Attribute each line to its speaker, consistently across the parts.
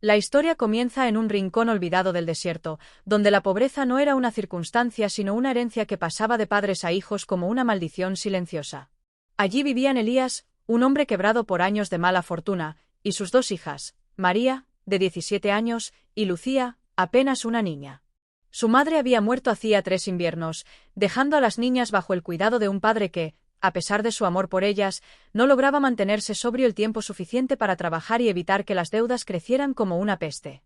Speaker 1: La historia comienza en un rincón olvidado del desierto, donde la pobreza no era una circunstancia sino una herencia que pasaba de padres a hijos como una maldición silenciosa. Allí vivían Elías, un hombre quebrado por años de mala fortuna, y sus dos hijas, María, de 17 años, y Lucía, apenas una niña. Su madre había muerto hacía 3 inviernos, dejando a las niñas bajo el cuidado de un padre que, a pesar de su amor por ellas, no lograba mantenerse sobrio el tiempo suficiente para trabajar y evitar que las deudas crecieran como una peste.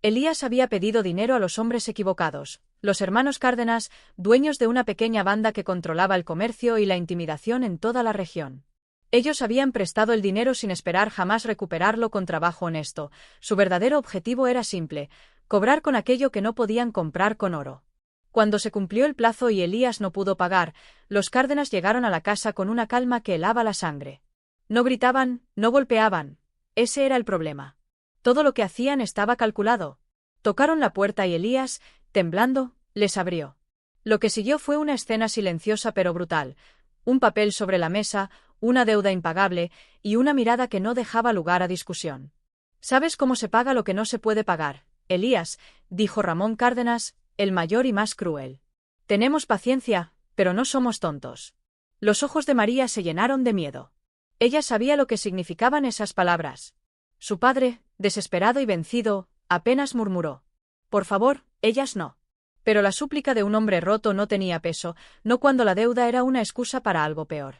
Speaker 1: Elías había pedido dinero a los hombres equivocados, los hermanos Cárdenas, dueños de una pequeña banda que controlaba el comercio y la intimidación en toda la región. Ellos habían prestado el dinero sin esperar jamás recuperarlo con trabajo honesto. Su verdadero objetivo era simple: cobrar con aquello que no podían comprar con oro. Cuando se cumplió el plazo y Elías no pudo pagar, los Cárdenas llegaron a la casa con una calma que helaba la sangre. No gritaban, no golpeaban. Ese era el problema. Todo lo que hacían estaba calculado. Tocaron la puerta y Elías, temblando, les abrió. Lo que siguió fue una escena silenciosa pero brutal: un papel sobre la mesa, una deuda impagable, y una mirada que no dejaba lugar a discusión. ¿Sabes cómo se paga lo que no se puede pagar, Elías?, dijo Ramón Cárdenas, el mayor y más cruel. Tenemos paciencia, pero no somos tontos. Los ojos de María se llenaron de miedo. Ella sabía lo que significaban esas palabras. Su padre, desesperado y vencido, apenas murmuró: «Por favor, ellas no». Pero la súplica de un hombre roto no tenía peso, no cuando la deuda era una excusa para algo peor.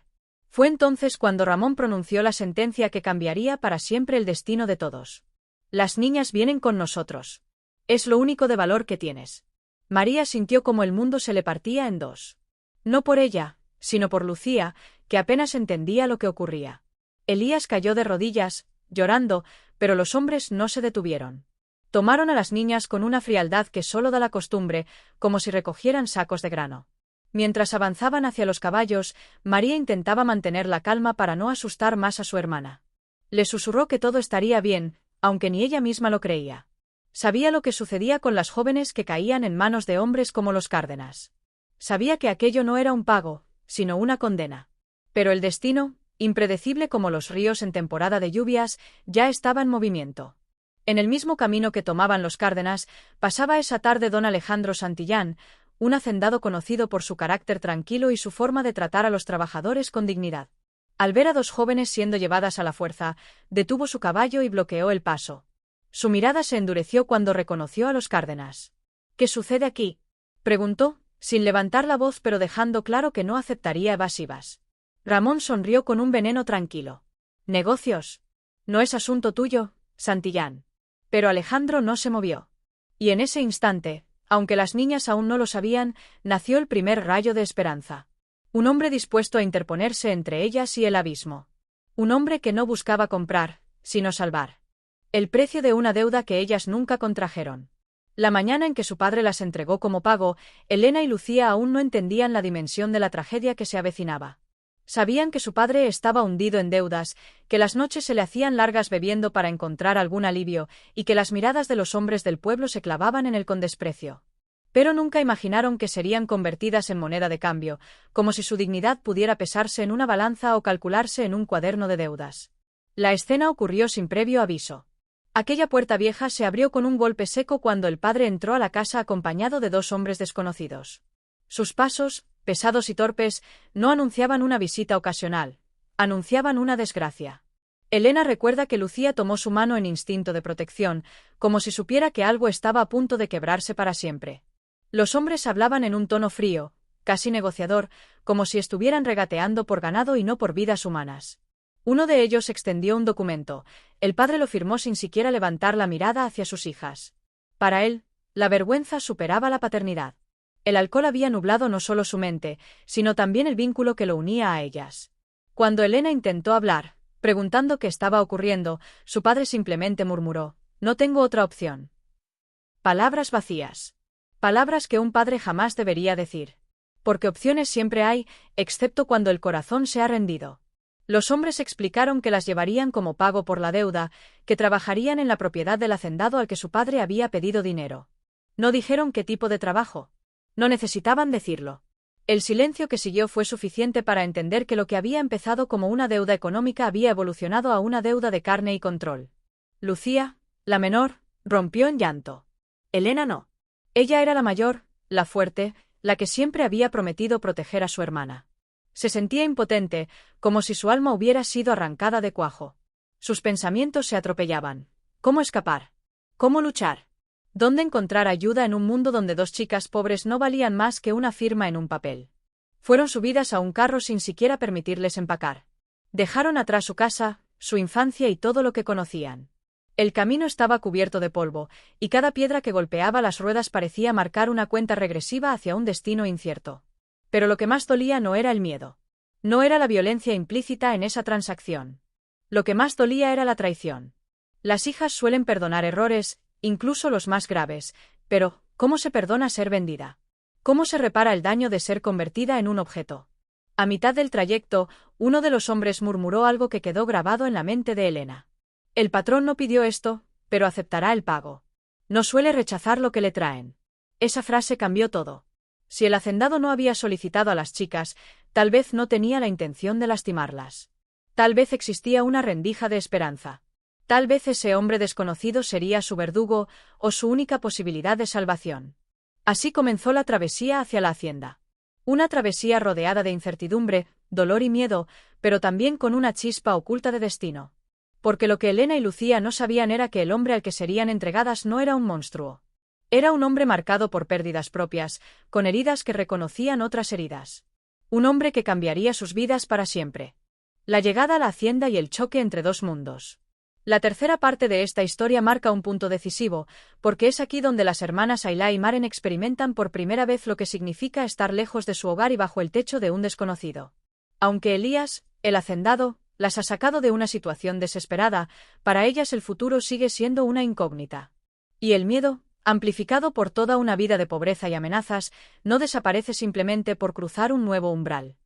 Speaker 1: Fue entonces cuando Ramón pronunció la sentencia que cambiaría para siempre el destino de todos. «Las niñas vienen con nosotros. Es lo único de valor que tienes». María sintió como el mundo se le partía en dos. No por ella, sino por Lucía, que apenas entendía lo que ocurría. Elías cayó de rodillas, llorando, pero los hombres no se detuvieron. Tomaron a las niñas con una frialdad que solo da la costumbre, como si recogieran sacos de grano. Mientras avanzaban hacia los caballos, María intentaba mantener la calma para no asustar más a su hermana. Le susurró que todo estaría bien, aunque ni ella misma lo creía. Sabía lo que sucedía con las jóvenes que caían en manos de hombres como los Cárdenas. Sabía que aquello no era un pago, sino una condena. Pero el destino, impredecible como los ríos en temporada de lluvias, ya estaba en movimiento. En el mismo camino que tomaban los Cárdenas, pasaba esa tarde don Alejandro Santillán, un hacendado conocido por su carácter tranquilo y su forma de tratar a los trabajadores con dignidad. Al ver a dos jóvenes siendo llevadas a la fuerza, detuvo su caballo y bloqueó el paso. Su mirada se endureció cuando reconoció a los Cárdenas. «¿Qué sucede aquí?», preguntó, sin levantar la voz pero dejando claro que no aceptaría evasivas. Ramón sonrió con un veneno tranquilo. «Negocios. No es asunto tuyo, Santillán». Pero Alejandro no se movió. Y en ese instante, aunque las niñas aún no lo sabían, nació el primer rayo de esperanza. Un hombre dispuesto a interponerse entre ellas y el abismo. Un hombre que no buscaba comprar, sino salvar. El precio de una deuda que ellas nunca contrajeron. La mañana en que su padre las entregó como pago, Elena y Lucía aún no entendían la dimensión de la tragedia que se avecinaba. Sabían que su padre estaba hundido en deudas, que las noches se le hacían largas bebiendo para encontrar algún alivio, y que las miradas de los hombres del pueblo se clavaban en él con desprecio. Pero nunca imaginaron que serían convertidas en moneda de cambio, como si su dignidad pudiera pesarse en una balanza o calcularse en un cuaderno de deudas. La escena ocurrió sin previo aviso. Aquella puerta vieja se abrió con un golpe seco cuando el padre entró a la casa acompañado de dos hombres desconocidos. Sus pasos, pesados y torpes, no anunciaban una visita ocasional, anunciaban una desgracia. Elena recuerda que Lucía tomó su mano en instinto de protección, como si supiera que algo estaba a punto de quebrarse para siempre. Los hombres hablaban en un tono frío, casi negociador, como si estuvieran regateando por ganado y no por vidas humanas. Uno de ellos extendió un documento. El padre lo firmó sin siquiera levantar la mirada hacia sus hijas. Para él, la vergüenza superaba la paternidad. El alcohol había nublado no solo su mente, sino también el vínculo que lo unía a ellas. Cuando Elena intentó hablar, preguntando qué estaba ocurriendo, su padre simplemente murmuró: «No tengo otra opción». Palabras vacías. Palabras que un padre jamás debería decir. Porque opciones siempre hay, excepto cuando el corazón se ha rendido. Los hombres explicaron que las llevarían como pago por la deuda, que trabajarían en la propiedad del hacendado al que su padre había pedido dinero. No dijeron qué tipo de trabajo. No necesitaban decirlo. El silencio que siguió fue suficiente para entender que lo que había empezado como una deuda económica había evolucionado a una deuda de carne y control. Lucía, la menor, Rompió en llanto. Elena no. Ella era la mayor, la fuerte, la que siempre había prometido proteger a su hermana. Se sentía impotente, como si su alma hubiera sido arrancada de cuajo. Sus pensamientos se atropellaban. ¿Cómo escapar? ¿Cómo luchar? ¿Dónde encontrar ayuda en un mundo donde dos chicas pobres no valían más que una firma en un papel? Fueron subidas a un carro sin siquiera permitirles empacar. Dejaron atrás su casa, su infancia y todo lo que conocían. El camino estaba cubierto de polvo, y cada piedra que golpeaba las ruedas parecía marcar una cuenta regresiva hacia un destino incierto. Pero lo que más dolía no era el miedo. No era la violencia implícita en esa transacción. Lo que más dolía era la traición. Las hijas suelen perdonar errores, incluso los más graves, pero ¿cómo se perdona ser vendida? ¿Cómo se repara el daño de ser convertida en un objeto? A mitad del trayecto, uno de los hombres murmuró algo que quedó grabado en la mente de Elena. El patrón no pidió esto, pero aceptará el pago. No suele rechazar lo que le traen. Esa frase cambió todo. Si el hacendado no había solicitado a las chicas, tal vez no tenía la intención de lastimarlas. Tal vez existía una rendija de esperanza. Tal vez ese hombre desconocido sería su verdugo o su única posibilidad de salvación. Así comenzó la travesía hacia la hacienda. Una travesía rodeada de incertidumbre, dolor y miedo, pero también con una chispa oculta de destino. Porque lo que Elena y Lucía no sabían era que el hombre al que serían entregadas no era un monstruo. Era un hombre marcado por pérdidas propias, con heridas que reconocían otras heridas. Un hombre que cambiaría sus vidas para siempre. La llegada a la hacienda y el choque entre dos mundos. La tercera parte de esta historia marca un punto decisivo, porque es aquí donde las hermanas Ayla y Maren experimentan por primera vez lo que significa estar lejos de su hogar y bajo el techo de un desconocido. Aunque Elías, el hacendado, las ha sacado de una situación desesperada, para ellas el futuro sigue siendo una incógnita. Y el miedo, amplificado por toda una vida de pobreza y amenazas, no desaparece simplemente por cruzar un nuevo umbral.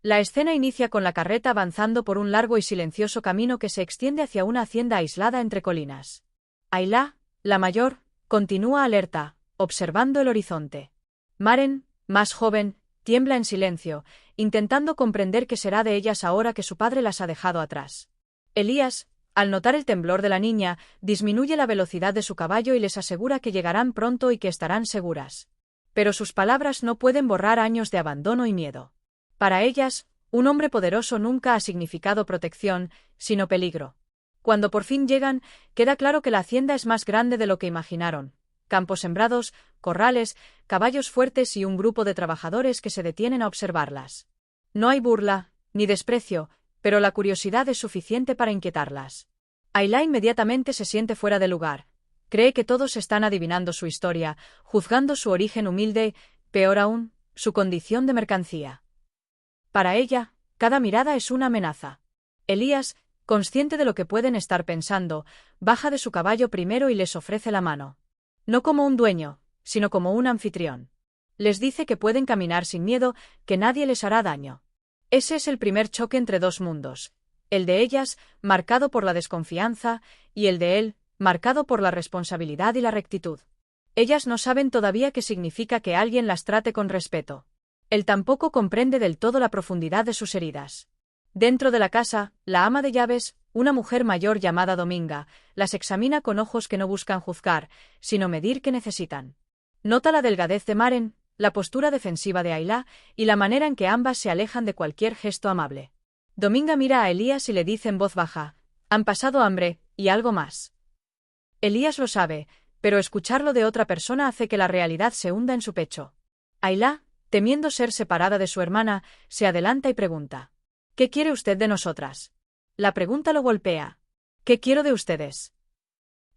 Speaker 1: La escena inicia con la carreta avanzando por un largo y silencioso camino que se extiende hacia una hacienda aislada entre colinas. Ayla, la mayor, continúa alerta, observando el horizonte. Maren, más joven, tiembla en silencio, intentando comprender qué será de ellas ahora que su padre las ha dejado atrás. Elías, al notar el temblor de la niña, disminuye la velocidad de su caballo y les asegura que llegarán pronto y que estarán seguras. Pero sus palabras no pueden borrar años de abandono y miedo. Para ellas, un hombre poderoso nunca ha significado protección, sino peligro. Cuando por fin llegan, queda claro que la hacienda es más grande de lo que imaginaron. Campos sembrados, corrales, caballos fuertes y un grupo de trabajadores que se detienen a observarlas. No hay burla, ni desprecio, pero la curiosidad es suficiente para inquietarlas. Ayla inmediatamente se siente fuera de lugar. Cree que todos están adivinando su historia, juzgando su origen humilde, peor aún, su condición de mercancía. Para ella, cada mirada es una amenaza. Elías, consciente de lo que pueden estar pensando, baja de su caballo primero y les ofrece la mano. No como un dueño, sino como un anfitrión. Les dice que pueden caminar sin miedo, que nadie les hará daño. Ese es el primer choque entre dos mundos. El de ellas, marcado por la desconfianza, y el de él, marcado por la responsabilidad y la rectitud. Ellas no saben todavía qué significa que alguien las trate con respeto. Él tampoco comprende del todo la profundidad de sus heridas. Dentro de la casa, la ama de llaves, una mujer mayor llamada Dominga, las examina con ojos que no buscan juzgar, sino medir qué necesitan. Nota la delgadez de Maren, la postura defensiva de Ayla, y la manera en que ambas se alejan de cualquier gesto amable. Dominga mira a Elías y le dice en voz baja: «Han pasado hambre, y algo más». Elías lo sabe, pero escucharlo de otra persona hace que la realidad se hunda en su pecho. Ayla, temiendo ser separada de su hermana, se adelanta y pregunta: «¿Qué quiere usted de nosotras?». La pregunta lo golpea. «¿Qué quiero de ustedes?».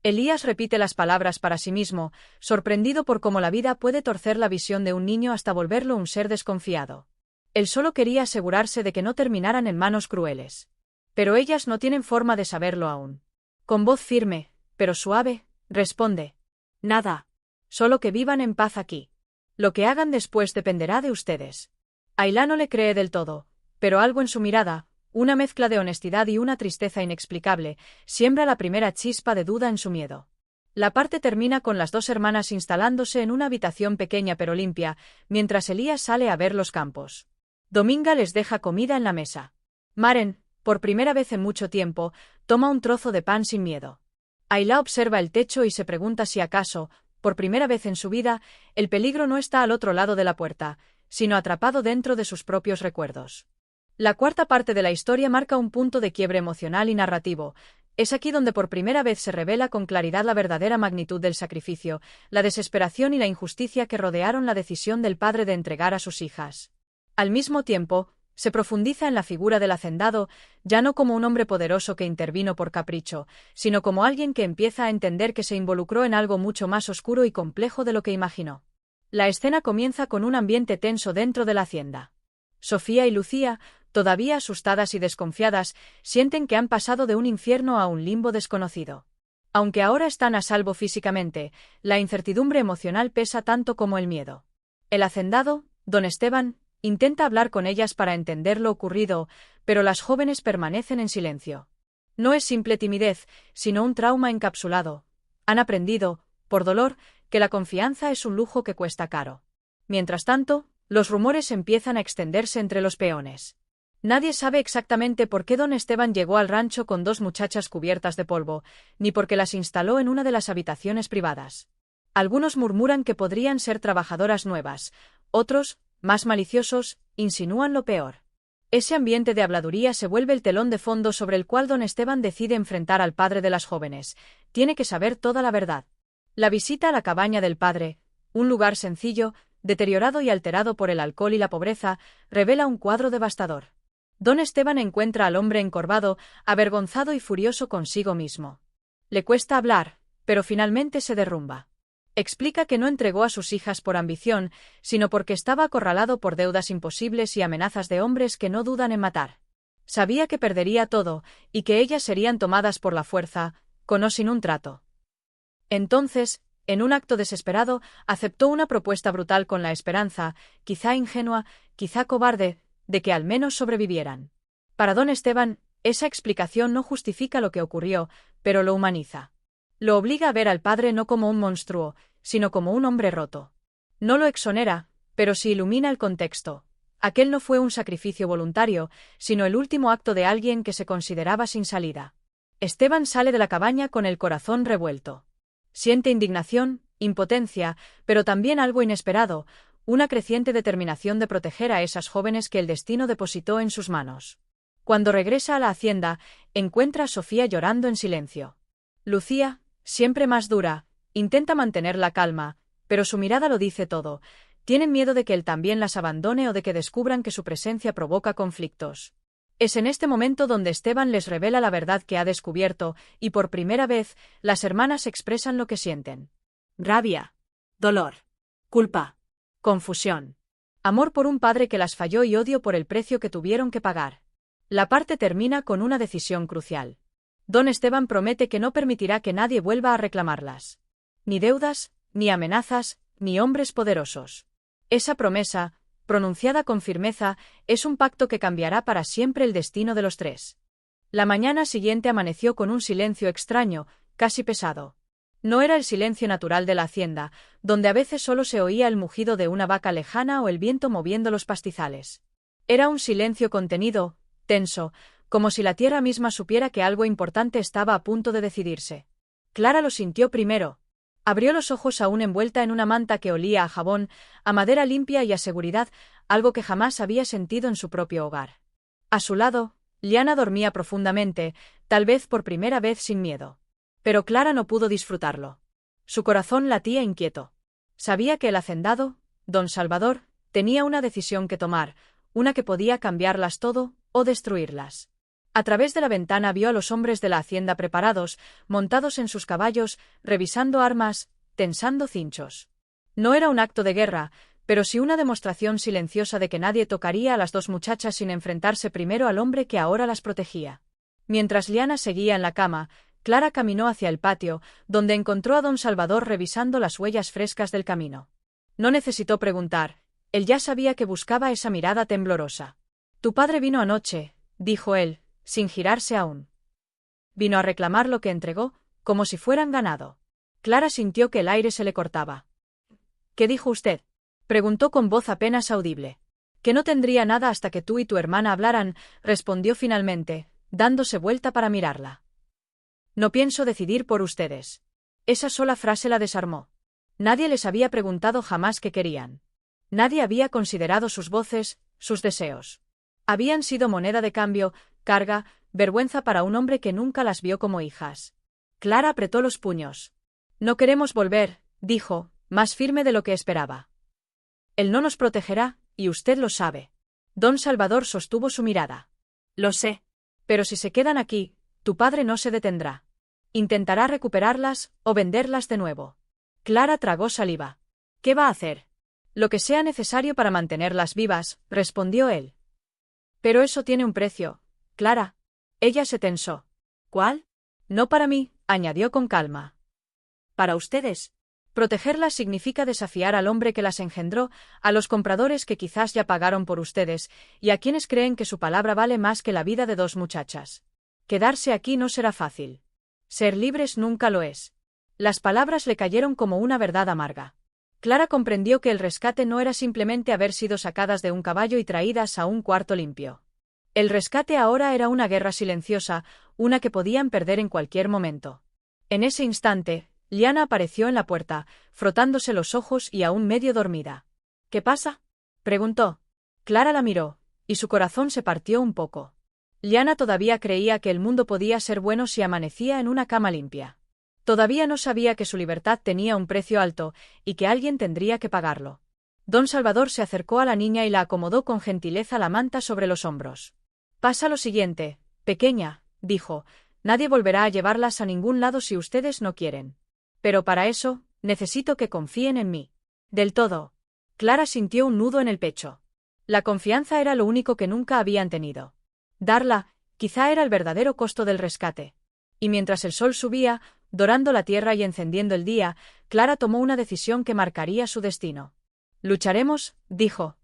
Speaker 1: Elías repite las palabras para sí mismo, sorprendido por cómo la vida puede torcer la visión de un niño hasta volverlo un ser desconfiado. Él solo quería asegurarse de que no terminaran en manos crueles. Pero ellas no tienen forma de saberlo aún. Con voz firme, pero suave, responde: «Nada. Solo que vivan en paz aquí. Lo que hagan después dependerá de ustedes». Ayla no le cree del todo, pero algo en su mirada, una mezcla de honestidad y una tristeza inexplicable, siembra la primera chispa de duda en su miedo. La parte termina con las dos hermanas instalándose en una habitación pequeña pero limpia, mientras Elías sale a ver los campos. Dominga les deja comida en la mesa. Maren, por primera vez en mucho tiempo, toma un trozo de pan sin miedo. Ayla observa el techo y se pregunta si acaso, por primera vez en su vida, el peligro no está al otro lado de la puerta, sino atrapado dentro de sus propios recuerdos. La cuarta parte de la historia marca un punto de quiebre emocional y narrativo. Es aquí donde por primera vez se revela con claridad la verdadera magnitud del sacrificio, la desesperación y la injusticia que rodearon la decisión del padre de entregar a sus hijas. Al mismo tiempo, se profundiza en la figura del hacendado, ya no como un hombre poderoso que intervino por capricho, sino como alguien que empieza a entender que se involucró en algo mucho más oscuro y complejo de lo que imaginó. La escena comienza con un ambiente tenso dentro de la hacienda. Sofía y Lucía, todavía asustadas y desconfiadas, sienten que han pasado de un infierno a un limbo desconocido. Aunque ahora están a salvo físicamente, la incertidumbre emocional pesa tanto como el miedo. El hacendado, don Esteban, intenta hablar con ellas para entender lo ocurrido, pero las jóvenes permanecen en silencio. No es simple timidez, sino un trauma encapsulado. Han aprendido, por dolor, que la confianza es un lujo que cuesta caro. Mientras tanto, los rumores empiezan a extenderse entre los peones. Nadie sabe exactamente por qué don Esteban llegó al rancho con 2 muchachas cubiertas de polvo, ni por qué las instaló en una de las habitaciones privadas. Algunos murmuran que podrían ser trabajadoras nuevas, otros, más maliciosos, insinúan lo peor. Ese ambiente de habladuría se vuelve el telón de fondo sobre el cual don Esteban decide enfrentar al padre de las jóvenes. Tiene que saber toda la verdad. La visita a la cabaña del padre, un lugar sencillo, deteriorado y alterado por el alcohol y la pobreza, revela un cuadro devastador. Don Esteban encuentra al hombre encorvado, avergonzado y furioso consigo mismo. Le cuesta hablar, pero finalmente se derrumba. Explica que no entregó a sus hijas por ambición, sino porque estaba acorralado por deudas imposibles y amenazas de hombres que no dudan en matar. Sabía que perdería todo, y que ellas serían tomadas por la fuerza, con o sin un trato. Entonces, en un acto desesperado, aceptó una propuesta brutal con la esperanza, quizá ingenua, quizá cobarde, de que al menos sobrevivieran. Para don Esteban, esa explicación no justifica lo que ocurrió, pero lo humaniza. Lo obliga a ver al padre no como un monstruo, sino como un hombre roto. No lo exonera, pero sí ilumina el contexto. Aquel no fue un sacrificio voluntario, sino el último acto de alguien que se consideraba sin salida. Esteban sale de la cabaña con el corazón revuelto. Siente indignación, impotencia, pero también algo inesperado, una creciente determinación de proteger a esas jóvenes que el destino depositó en sus manos. Cuando regresa a la hacienda, encuentra a Sofía llorando en silencio. Lucía, siempre más dura, intenta mantener la calma, pero su mirada lo dice todo. Tienen miedo de que él también las abandone o de que descubran que su presencia provoca conflictos. Es en este momento donde Esteban les revela la verdad que ha descubierto, y por primera vez, las hermanas expresan lo que sienten. Rabia, dolor, culpa, confusión, amor por un padre que las falló y odio por el precio que tuvieron que pagar. La parte termina con una decisión crucial. Don Esteban promete que no permitirá que nadie vuelva a reclamarlas. Ni deudas, ni amenazas, ni hombres poderosos. Esa promesa, pronunciada con firmeza, es un pacto que cambiará para siempre el destino de los 3. La mañana siguiente amaneció con un silencio extraño, casi pesado. No era el silencio natural de la hacienda, donde a veces solo se oía el mugido de una vaca lejana o el viento moviendo los pastizales. Era un silencio contenido, tenso, como si la tierra misma supiera que algo importante estaba a punto de decidirse. Clara lo sintió primero. Abrió los ojos aún envuelta en una manta que olía a jabón, a madera limpia y a seguridad, algo que jamás había sentido en su propio hogar. A su lado, Liana dormía profundamente, tal vez por primera vez sin miedo. Pero Clara no pudo disfrutarlo. Su corazón latía inquieto. Sabía que el hacendado, don Salvador, tenía una decisión que tomar, una que podía cambiarlas todo o destruirlas. A través de la ventana vio a los hombres de la hacienda preparados, montados en sus caballos, revisando armas, tensando cinchos. No era un acto de guerra, pero sí una demostración silenciosa de que nadie tocaría a las 2 muchachas sin enfrentarse primero al hombre que ahora las protegía. Mientras Liana seguía en la cama, Clara caminó hacia el patio, donde encontró a don Salvador revisando las huellas frescas del camino. No necesitó preguntar, él ya sabía que buscaba esa mirada temblorosa. «Tu padre vino anoche», dijo él, sin girarse aún. Vino a reclamar lo que entregó, como si fueran ganado. Clara sintió que el aire se le cortaba. «¿Qué dijo usted?», preguntó con voz apenas audible. «Que no tendría nada hasta que tú y tu hermana hablaran», respondió finalmente, dándose vuelta para mirarla. No pienso decidir por ustedes. Esa sola frase la desarmó. Nadie les había preguntado jamás qué querían. Nadie había considerado sus voces, sus deseos. Habían sido moneda de cambio, carga, vergüenza para un hombre que nunca las vio como hijas. Clara apretó los puños. No queremos volver, dijo, más firme de lo que esperaba. Él no nos protegerá, y usted lo sabe. Don Salvador sostuvo su mirada. Lo sé. Pero si se quedan aquí, tu padre no se detendrá. Intentará recuperarlas o venderlas de nuevo. Clara tragó saliva. ¿Qué va a hacer? Lo que sea necesario para mantenerlas vivas, respondió él. Pero eso tiene un precio, Clara. Ella se tensó. ¿Cuál? No para mí, añadió con calma. Para ustedes. Protegerlas significa desafiar al hombre que las engendró, a los compradores que quizás ya pagaron por ustedes, y a quienes creen que su palabra vale más que la vida de dos muchachas. Quedarse aquí no será fácil. Ser libres nunca lo es. Las palabras le cayeron como una verdad amarga. Clara comprendió que el rescate no era simplemente haber sido sacadas de un caballo y traídas a un cuarto limpio. El rescate ahora era una guerra silenciosa, una que podían perder en cualquier momento. En ese instante, Liana apareció en la puerta, frotándose los ojos y aún medio dormida. ¿Qué pasa?, preguntó. Clara la miró, y su corazón se partió un poco. Liana todavía creía que el mundo podía ser bueno si amanecía en una cama limpia. Todavía no sabía que su libertad tenía un precio alto, y que alguien tendría que pagarlo. Don Salvador se acercó a la niña y la acomodó con gentileza la manta sobre los hombros. Pasa lo siguiente, pequeña, dijo, nadie volverá a llevarlas a ningún lado si ustedes no quieren. Pero para eso, necesito que confíen en mí. Del todo. Clara sintió un nudo en el pecho. La confianza era lo único que nunca habían tenido. Darla, quizá era el verdadero costo del rescate. Y mientras el sol subía, dorando la tierra y encendiendo el día, Clara tomó una decisión que marcaría su destino. Lucharemos, dijo.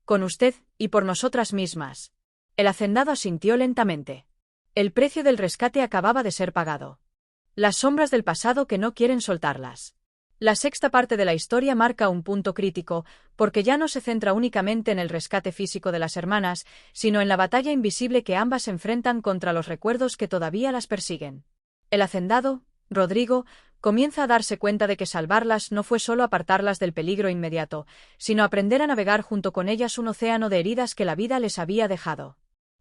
Speaker 1: Con usted, y por nosotras mismas. El hacendado asintió lentamente. El precio del rescate acababa de ser pagado. Las sombras del pasado que no quieren soltarlas. La sexta parte de la historia marca un punto crítico, porque ya no se centra únicamente en el rescate físico de las hermanas, sino en la batalla invisible que ambas enfrentan contra los recuerdos que todavía las persiguen. El hacendado, Rodrigo, comienza a darse cuenta de que salvarlas no fue solo apartarlas del peligro inmediato, sino aprender a navegar junto con ellas un océano de heridas que la vida les había dejado.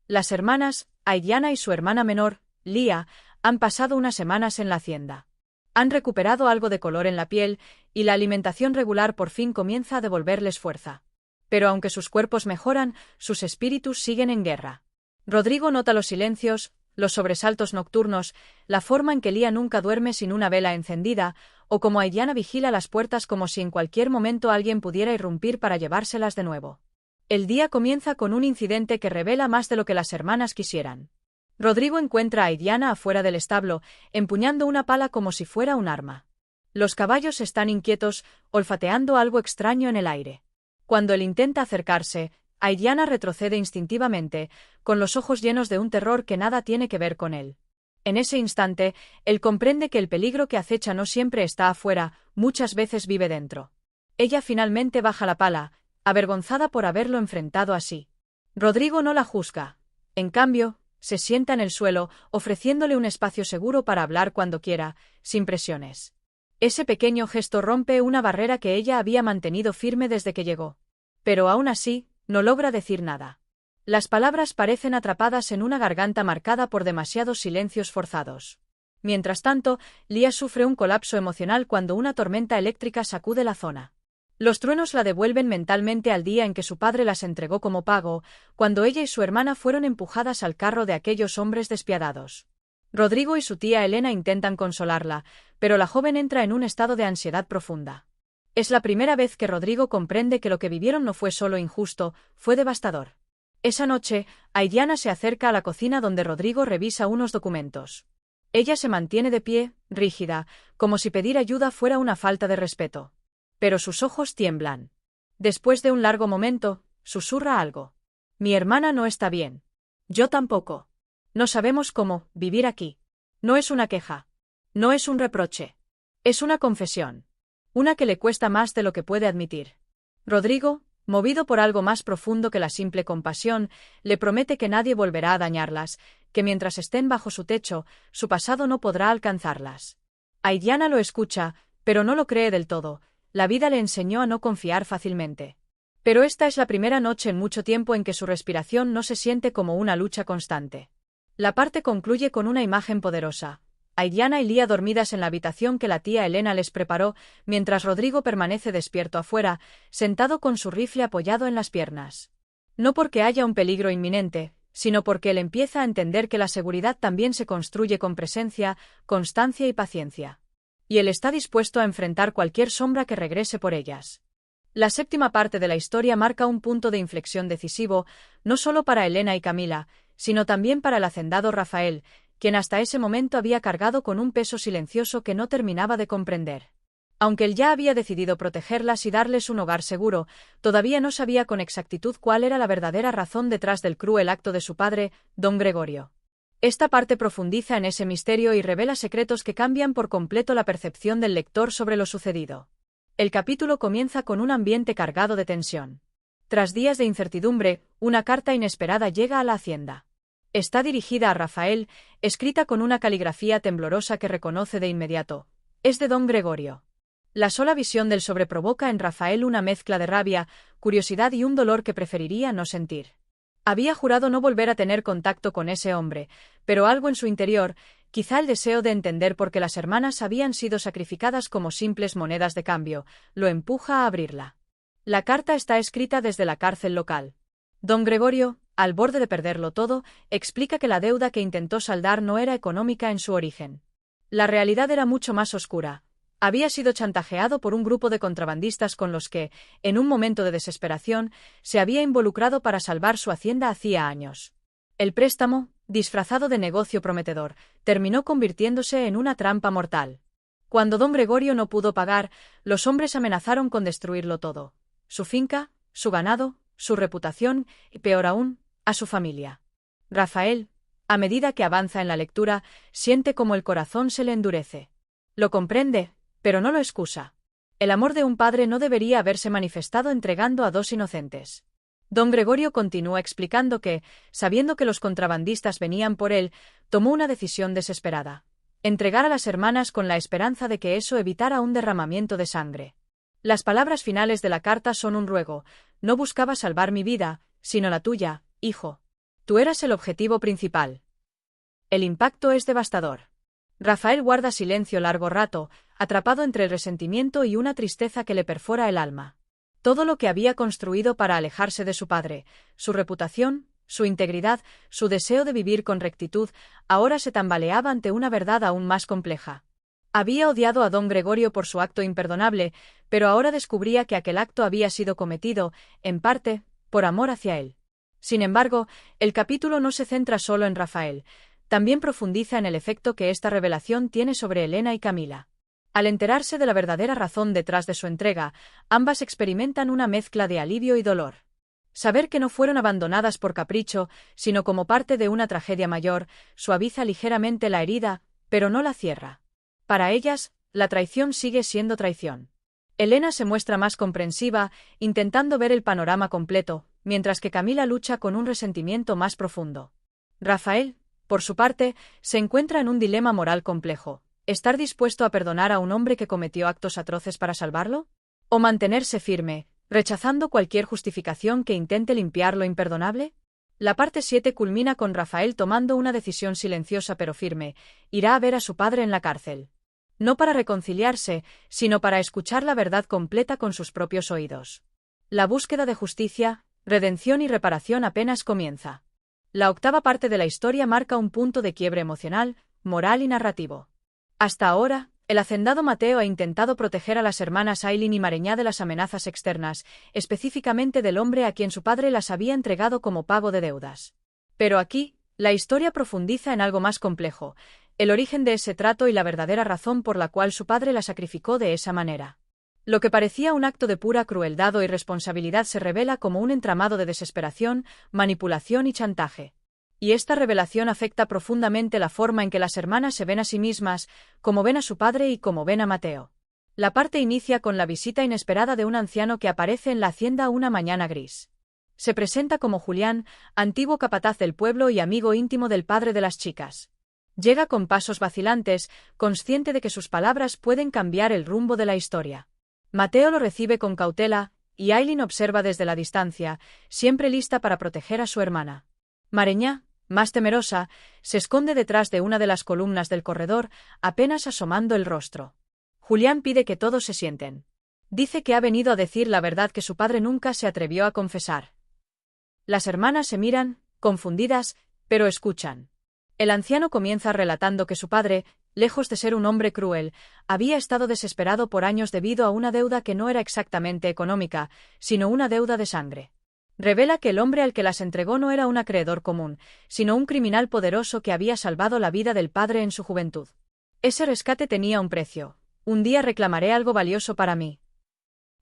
Speaker 1: Las hermanas, Aidiana y su hermana menor, Lía, han pasado unas semanas en la hacienda. Han recuperado algo de color en la piel, y la alimentación regular por fin comienza a devolverles fuerza. Pero aunque sus cuerpos mejoran, sus espíritus siguen en guerra. Rodrigo nota los silencios, los sobresaltos nocturnos, la forma en que Lía nunca duerme sin una vela encendida, o como Aidiana vigila las puertas como si en cualquier momento alguien pudiera irrumpir para llevárselas de nuevo. El día comienza con un incidente que revela más de lo que las hermanas quisieran. Rodrigo encuentra a Aidiana afuera del establo, empuñando una pala como si fuera un arma. Los caballos están inquietos, olfateando algo extraño en el aire. Cuando él intenta acercarse, Aidiana retrocede instintivamente, con los ojos llenos de un terror que nada tiene que ver con él. En ese instante, él comprende que el peligro que acecha no siempre está afuera, muchas veces vive dentro. Ella finalmente baja la pala, avergonzada por haberlo enfrentado así. Rodrigo no la juzga. En cambio, se sienta en el suelo, ofreciéndole un espacio seguro para hablar cuando quiera, sin presiones. Ese pequeño gesto rompe una barrera que ella había mantenido firme desde que llegó. Pero aún así, no logra decir nada. Las palabras parecen atrapadas en una garganta marcada por demasiados silencios forzados. Mientras tanto, Lía sufre un colapso emocional cuando una tormenta eléctrica sacude la zona. Los truenos la devuelven mentalmente al día en que su padre las entregó como pago, cuando ella y su hermana fueron empujadas al carro de aquellos hombres despiadados. Rodrigo y su tía Elena intentan consolarla, pero la joven entra en un estado de ansiedad profunda. Es la primera vez que Rodrigo comprende que lo que vivieron no fue solo injusto, fue devastador. Esa noche, Aidiana se acerca a la cocina donde Rodrigo revisa unos documentos. Ella se mantiene de pie, rígida, como si pedir ayuda fuera una falta de respeto. Pero sus ojos tiemblan. Después de un largo momento, susurra algo. Mi hermana no está bien. Yo tampoco. No sabemos cómo vivir aquí. No es una queja. No es un reproche. Es una confesión. Una que le cuesta más de lo que puede admitir. Rodrigo, movido por algo más profundo que la simple compasión, le promete que nadie volverá a dañarlas, que mientras estén bajo su techo, su pasado no podrá alcanzarlas. Aidiana lo escucha, pero no lo cree del todo. La vida le enseñó a no confiar fácilmente. Pero esta es la primera noche en mucho tiempo en que su respiración no se siente como una lucha constante. La parte concluye con una imagen poderosa. Aidiana y Lía dormidas en la habitación que la tía Elena les preparó, mientras Rodrigo permanece despierto afuera, sentado con su rifle apoyado en las piernas. No porque haya un peligro inminente, sino porque él empieza a entender que la seguridad también se construye con presencia, constancia y paciencia. Y él está dispuesto a enfrentar cualquier sombra que regrese por ellas. La séptima parte de la historia marca un punto de inflexión decisivo, no solo para Elena y Camila, sino también para el hacendado Rafael, quien hasta ese momento había cargado con un peso silencioso que no terminaba de comprender. Aunque él ya había decidido protegerlas y darles un hogar seguro, todavía no sabía con exactitud cuál era la verdadera razón detrás del cruel acto de su padre, don Gregorio. Esta parte profundiza en ese misterio y revela secretos que cambian por completo la percepción del lector sobre lo sucedido. El capítulo comienza con un ambiente cargado de tensión. Tras días de incertidumbre, una carta inesperada llega a la hacienda. Está dirigida a Rafael, escrita con una caligrafía temblorosa que reconoce de inmediato. Es de don Gregorio. La sola visión del sobre provoca en Rafael una mezcla de rabia, curiosidad y un dolor que preferiría no sentir. Había jurado no volver a tener contacto con ese hombre, pero algo en su interior, quizá el deseo de entender por qué las hermanas habían sido sacrificadas como simples monedas de cambio, lo empuja a abrirla. La carta está escrita desde la cárcel local. Don Gregorio, al borde de perderlo todo, explica que la deuda que intentó saldar no era económica en su origen. La realidad era mucho más oscura. Había sido chantajeado por un grupo de contrabandistas con los que, en un momento de desesperación, se había involucrado para salvar su hacienda hacía años. El préstamo, disfrazado de negocio prometedor, terminó convirtiéndose en una trampa mortal. Cuando don Gregorio no pudo pagar, los hombres amenazaron con destruirlo todo: su finca, su ganado, su reputación y, peor aún, a su familia. Rafael, a medida que avanza en la lectura, siente como el corazón se le endurece. Lo comprende, pero no lo excusa. El amor de un padre no debería haberse manifestado entregando a dos inocentes. Don Gregorio continúa explicando que, sabiendo que los contrabandistas venían por él, tomó una decisión desesperada: entregar a las hermanas con la esperanza de que eso evitara un derramamiento de sangre. Las palabras finales de la carta son un ruego: no buscaba salvar mi vida, sino la tuya, hijo. Tú eras el objetivo principal. El impacto es devastador. Rafael guarda silencio largo rato, atrapado entre el resentimiento y una tristeza que le perfora el alma. Todo lo que había construido para alejarse de su padre, su reputación, su integridad, su deseo de vivir con rectitud, ahora se tambaleaba ante una verdad aún más compleja. Había odiado a don Gregorio por su acto imperdonable, pero ahora descubría que aquel acto había sido cometido, en parte, por amor hacia él. Sin embargo, el capítulo no se centra solo en Rafael, también profundiza en el efecto que esta revelación tiene sobre Elena y Camila. Al enterarse de la verdadera razón detrás de su entrega, ambas experimentan una mezcla de alivio y dolor. Saber que no fueron abandonadas por capricho, sino como parte de una tragedia mayor, suaviza ligeramente la herida, pero no la cierra. Para ellas, la traición sigue siendo traición. Elena se muestra más comprensiva, intentando ver el panorama completo, mientras que Camila lucha con un resentimiento más profundo. Rafael, por su parte, se encuentra en un dilema moral complejo: ¿estar dispuesto a perdonar a un hombre que cometió actos atroces para salvarlo? ¿O mantenerse firme, rechazando cualquier justificación que intente limpiar lo imperdonable? La parte 7 culmina con Rafael tomando una decisión silenciosa pero firme: irá a ver a su padre en la cárcel. No para reconciliarse, sino para escuchar la verdad completa con sus propios oídos. La búsqueda de justicia, redención y reparación apenas comienza. La octava parte de la historia marca un punto de quiebre emocional, moral y narrativo. Hasta ahora, el hacendado Mateo ha intentado proteger a las hermanas Ailín y Mareñá de las amenazas externas, específicamente del hombre a quien su padre las había entregado como pago de deudas. Pero aquí, la historia profundiza en algo más complejo: el origen de ese trato y la verdadera razón por la cual su padre la sacrificó de esa manera. Lo que parecía un acto de pura crueldad o irresponsabilidad se revela como un entramado de desesperación, manipulación y chantaje. Y esta revelación afecta profundamente la forma en que las hermanas se ven a sí mismas, cómo ven a su padre y cómo ven a Mateo. La parte inicia con la visita inesperada de un anciano que aparece en la hacienda una mañana gris. Se presenta como Julián, antiguo capataz del pueblo y amigo íntimo del padre de las chicas. Llega con pasos vacilantes, consciente de que sus palabras pueden cambiar el rumbo de la historia. Mateo lo recibe con cautela, y Aileen observa desde la distancia, siempre lista para proteger a su hermana. Mareñá, más temerosa, se esconde detrás de una de las columnas del corredor, apenas asomando el rostro. Julián pide que todos se sienten. Dice que ha venido a decir la verdad que su padre nunca se atrevió a confesar. Las hermanas se miran, confundidas, pero escuchan. El anciano comienza relatando que su padre, lejos de ser un hombre cruel, había estado desesperado por años debido a una deuda que no era exactamente económica, sino una deuda de sangre. Revela que el hombre al que las entregó no era un acreedor común, sino un criminal poderoso que había salvado la vida del padre en su juventud. Ese rescate tenía un precio. Un día reclamaré algo valioso para mí.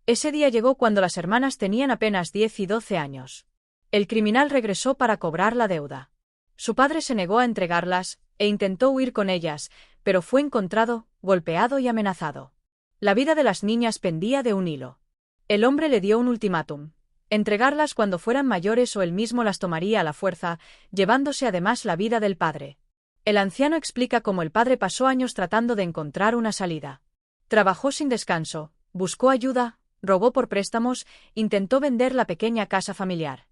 Speaker 1: Ese día llegó cuando las hermanas tenían apenas 10 y 12 años. El criminal regresó para cobrar la deuda. Su padre se negó a entregarlas, e intentó huir con ellas, pero fue encontrado, golpeado y amenazado. La vida de las niñas pendía de un hilo. El hombre le dio un ultimátum: entregarlas cuando fueran mayores o él mismo las tomaría a la fuerza, llevándose además la vida del padre. El anciano explica cómo el padre pasó años tratando de encontrar una salida. Trabajó sin descanso, buscó ayuda, rogó por préstamos, intentó vender la pequeña casa familiar.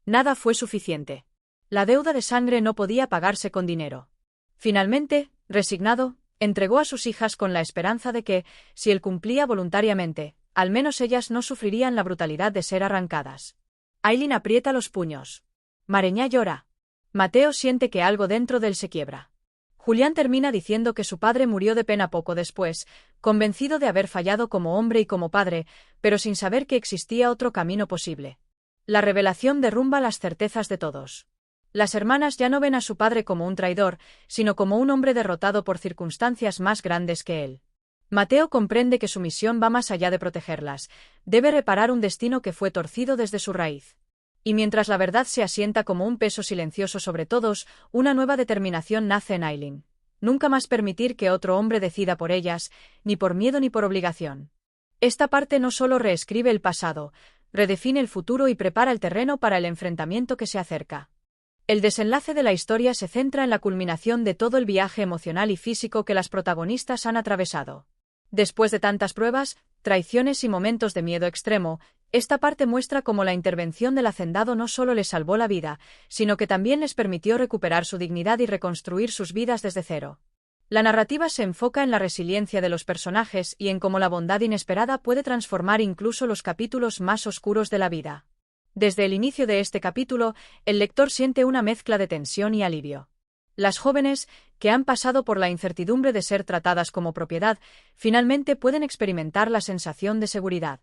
Speaker 1: Nada fue suficiente. La deuda de sangre no podía pagarse con dinero. Finalmente, resignado, entregó a sus hijas con la esperanza de que, si él cumplía voluntariamente, al menos ellas no sufrirían la brutalidad de ser arrancadas. Aileen aprieta los puños. Mareñá llora. Mateo siente que algo dentro de él se quiebra. Julián termina diciendo que su padre murió de pena poco después, convencido de haber fallado como hombre y como padre, pero sin saber que existía otro camino posible. La revelación derrumba las certezas de todos. Las hermanas ya no ven a su padre como un traidor, sino como un hombre derrotado por circunstancias más grandes que él. Mateo comprende que su misión va más allá de protegerlas, debe reparar un destino que fue torcido desde su raíz. Y mientras la verdad se asienta como un peso silencioso sobre todos, una nueva determinación nace en Aileen. Nunca más permitir que otro hombre decida por ellas, ni por miedo ni por obligación. Esta parte no solo reescribe el pasado, redefine el futuro y prepara el terreno para el enfrentamiento que se acerca. El desenlace de la historia se centra en la culminación de todo el viaje emocional y físico que las protagonistas han atravesado. Después de tantas pruebas, traiciones y momentos de miedo extremo, esta parte muestra cómo la intervención del hacendado no solo les salvó la vida, sino que también les permitió recuperar su dignidad y reconstruir sus vidas desde cero. La narrativa se enfoca en la resiliencia de los personajes y en cómo la bondad inesperada puede transformar incluso los capítulos más oscuros de la vida. Desde el inicio de este capítulo, el lector siente una mezcla de tensión y alivio. Las jóvenes, que han pasado por la incertidumbre de ser tratadas como propiedad, finalmente pueden experimentar la sensación de seguridad.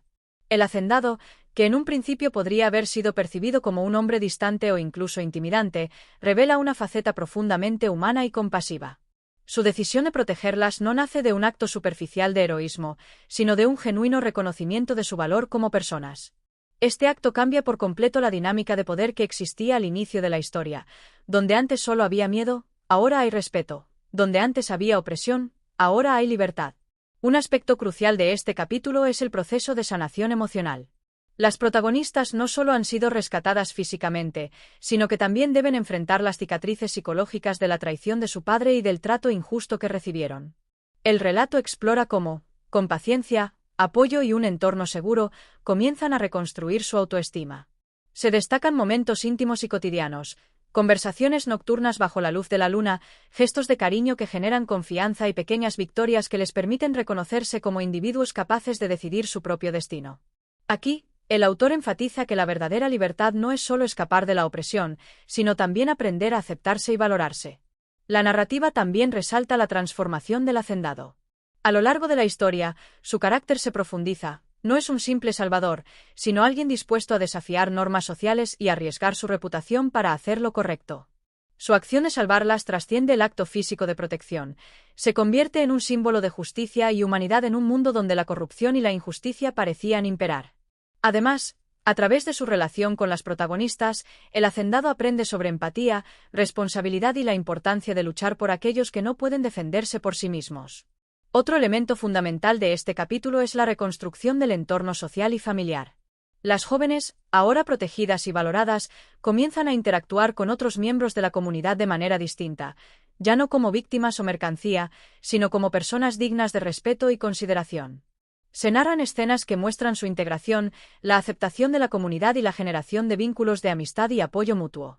Speaker 1: El hacendado, que en un principio podría haber sido percibido como un hombre distante o incluso intimidante, revela una faceta profundamente humana y compasiva. Su decisión de protegerlas no nace de un acto superficial de heroísmo, sino de un genuino reconocimiento de su valor como personas. Este acto cambia por completo la dinámica de poder que existía al inicio de la historia. Donde antes solo había miedo, ahora hay respeto. Donde antes había opresión, ahora hay libertad. Un aspecto crucial de este capítulo es el proceso de sanación emocional. Las protagonistas no solo han sido rescatadas físicamente, sino que también deben enfrentar las cicatrices psicológicas de la traición de su padre y del trato injusto que recibieron. El relato explora cómo, con paciencia, apoyo y un entorno seguro, comienzan a reconstruir su autoestima. Se destacan momentos íntimos y cotidianos, conversaciones nocturnas bajo la luz de la luna, gestos de cariño que generan confianza y pequeñas victorias que les permiten reconocerse como individuos capaces de decidir su propio destino. Aquí, el autor enfatiza que la verdadera libertad no es solo escapar de la opresión, sino también aprender a aceptarse y valorarse. La narrativa también resalta la transformación del hacendado. A lo largo de la historia, su carácter se profundiza. No es un simple salvador, sino alguien dispuesto a desafiar normas sociales y arriesgar su reputación para hacer lo correcto. Su acción de salvarlas trasciende el acto físico de protección. Se convierte en un símbolo de justicia y humanidad en un mundo donde la corrupción y la injusticia parecían imperar. Además, a través de su relación con las protagonistas, el hacendado aprende sobre empatía, responsabilidad y la importancia de luchar por aquellos que no pueden defenderse por sí mismos. Otro elemento fundamental de este capítulo es la reconstrucción del entorno social y familiar. Las jóvenes, ahora protegidas y valoradas, comienzan a interactuar con otros miembros de la comunidad de manera distinta, ya no como víctimas o mercancía, sino como personas dignas de respeto y consideración. Se narran escenas que muestran su integración, la aceptación de la comunidad y la generación de vínculos de amistad y apoyo mutuo.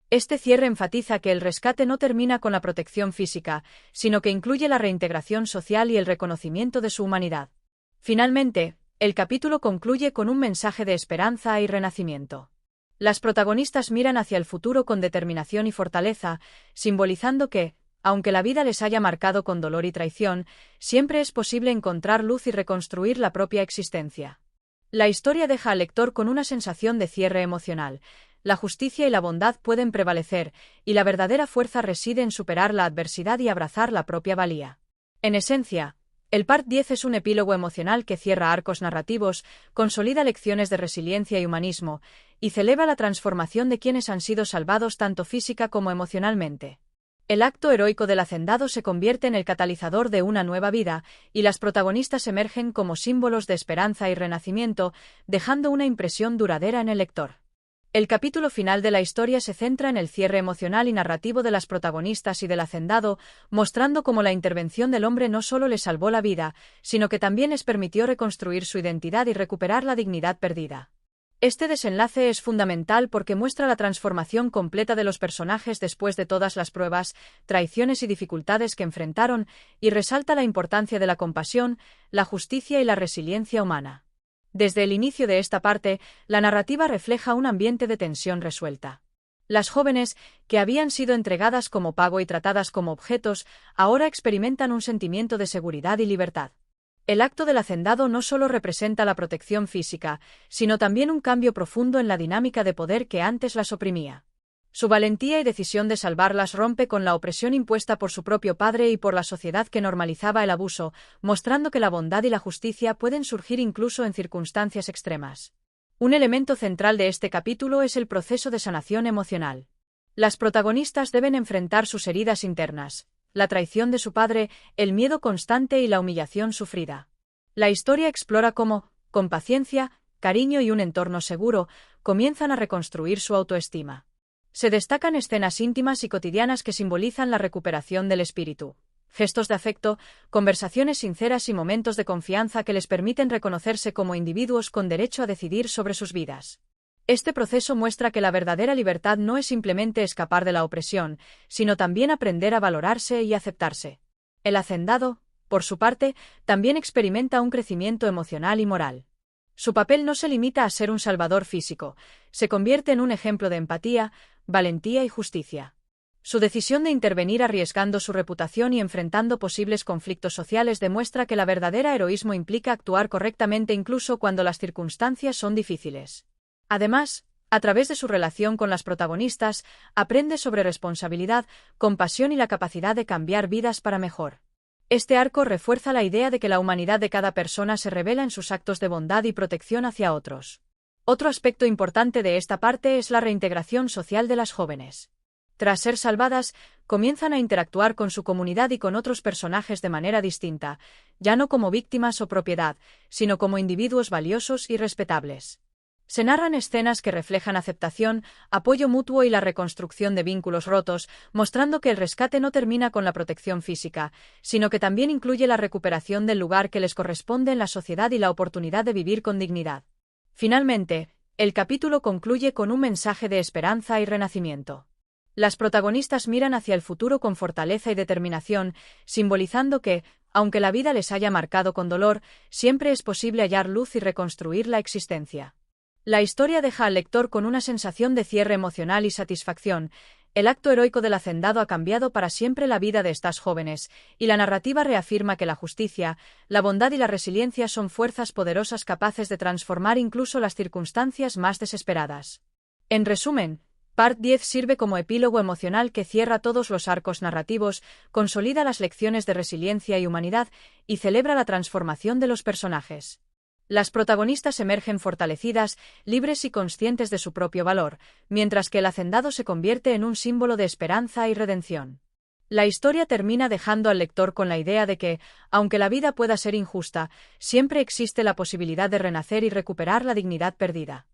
Speaker 1: Este cierre enfatiza que el rescate no termina con la protección física, sino que incluye la reintegración social y el reconocimiento de su humanidad. Finalmente, el capítulo concluye con un mensaje de esperanza y renacimiento. Las protagonistas miran hacia el futuro con determinación y fortaleza, simbolizando que, aunque la vida les haya marcado con dolor y traición, siempre es posible encontrar luz y reconstruir la propia existencia. La historia deja al lector con una sensación de cierre emocional. La justicia y la bondad pueden prevalecer, y la verdadera fuerza reside en superar la adversidad y abrazar la propia valía. En esencia, el Part 10 es un epílogo emocional que cierra arcos narrativos, consolida lecciones de resiliencia y humanismo, y celebra la transformación de quienes han sido salvados tanto física como emocionalmente. El acto heroico del hacendado se convierte en el catalizador de una nueva vida, y las protagonistas emergen como símbolos de esperanza y renacimiento, dejando una impresión duradera en el lector. El capítulo final de la historia se centra en el cierre emocional y narrativo de las protagonistas y del hacendado, mostrando cómo la intervención del hombre no solo les salvó la vida, sino que también les permitió reconstruir su identidad y recuperar la dignidad perdida. Este desenlace es fundamental porque muestra la transformación completa de los personajes después de todas las pruebas, traiciones y dificultades que enfrentaron, y resalta la importancia de la compasión, la justicia y la resiliencia humana. Desde el inicio de esta parte, la narrativa refleja un ambiente de tensión resuelta. Las jóvenes, que habían sido entregadas como pago y tratadas como objetos, ahora experimentan un sentimiento de seguridad y libertad. El acto del hacendado no solo representa la protección física, sino también un cambio profundo en la dinámica de poder que antes las oprimía. Su valentía y decisión de salvarlas rompe con la opresión impuesta por su propio padre y por la sociedad que normalizaba el abuso, mostrando que la bondad y la justicia pueden surgir incluso en circunstancias extremas. Un elemento central de este capítulo es el proceso de sanación emocional. Las protagonistas deben enfrentar sus heridas internas, la traición de su padre, el miedo constante y la humillación sufrida. La historia explora cómo, con paciencia, cariño y un entorno seguro, comienzan a reconstruir su autoestima. Se destacan escenas íntimas y cotidianas que simbolizan la recuperación del espíritu, gestos de afecto, conversaciones sinceras y momentos de confianza que les permiten reconocerse como individuos con derecho a decidir sobre sus vidas. Este proceso muestra que la verdadera libertad no es simplemente escapar de la opresión, sino también aprender a valorarse y aceptarse. El hacendado, por su parte, también experimenta un crecimiento emocional y moral. Su papel no se limita a ser un salvador físico, se convierte en un ejemplo de empatía, valentía y justicia. Su decisión de intervenir arriesgando su reputación y enfrentando posibles conflictos sociales demuestra que la verdadera heroísmo implica actuar correctamente incluso cuando las circunstancias son difíciles. Además, a través de su relación con las protagonistas, aprende sobre responsabilidad, compasión y la capacidad de cambiar vidas para mejor. Este arco refuerza la idea de que la humanidad de cada persona se revela en sus actos de bondad y protección hacia otros. Otro aspecto importante de esta parte es la reintegración social de las jóvenes. Tras ser salvadas, comienzan a interactuar con su comunidad y con otros personajes de manera distinta, ya no como víctimas o propiedad, sino como individuos valiosos y respetables. Se narran escenas que reflejan aceptación, apoyo mutuo y la reconstrucción de vínculos rotos, mostrando que el rescate no termina con la protección física, sino que también incluye la recuperación del lugar que les corresponde en la sociedad y la oportunidad de vivir con dignidad. Finalmente, el capítulo concluye con un mensaje de esperanza y renacimiento. Las protagonistas miran hacia el futuro con fortaleza y determinación, simbolizando que, aunque la vida les haya marcado con dolor, siempre es posible hallar luz y reconstruir la existencia. La historia deja al lector con una sensación de cierre emocional y satisfacción. El acto heroico del hacendado ha cambiado para siempre la vida de estas jóvenes, y la narrativa reafirma que la justicia, la bondad y la resiliencia son fuerzas poderosas capaces de transformar incluso las circunstancias más desesperadas. En resumen, Part 10 sirve como epílogo emocional que cierra todos los arcos narrativos, consolida las lecciones de resiliencia y humanidad, y celebra la transformación de los personajes. Las protagonistas emergen fortalecidas, libres y conscientes de su propio valor, mientras que el hacendado se convierte en un símbolo de esperanza y redención. La historia termina dejando al lector con la idea de que, aunque la vida pueda ser injusta, siempre existe la posibilidad de renacer y recuperar la dignidad perdida.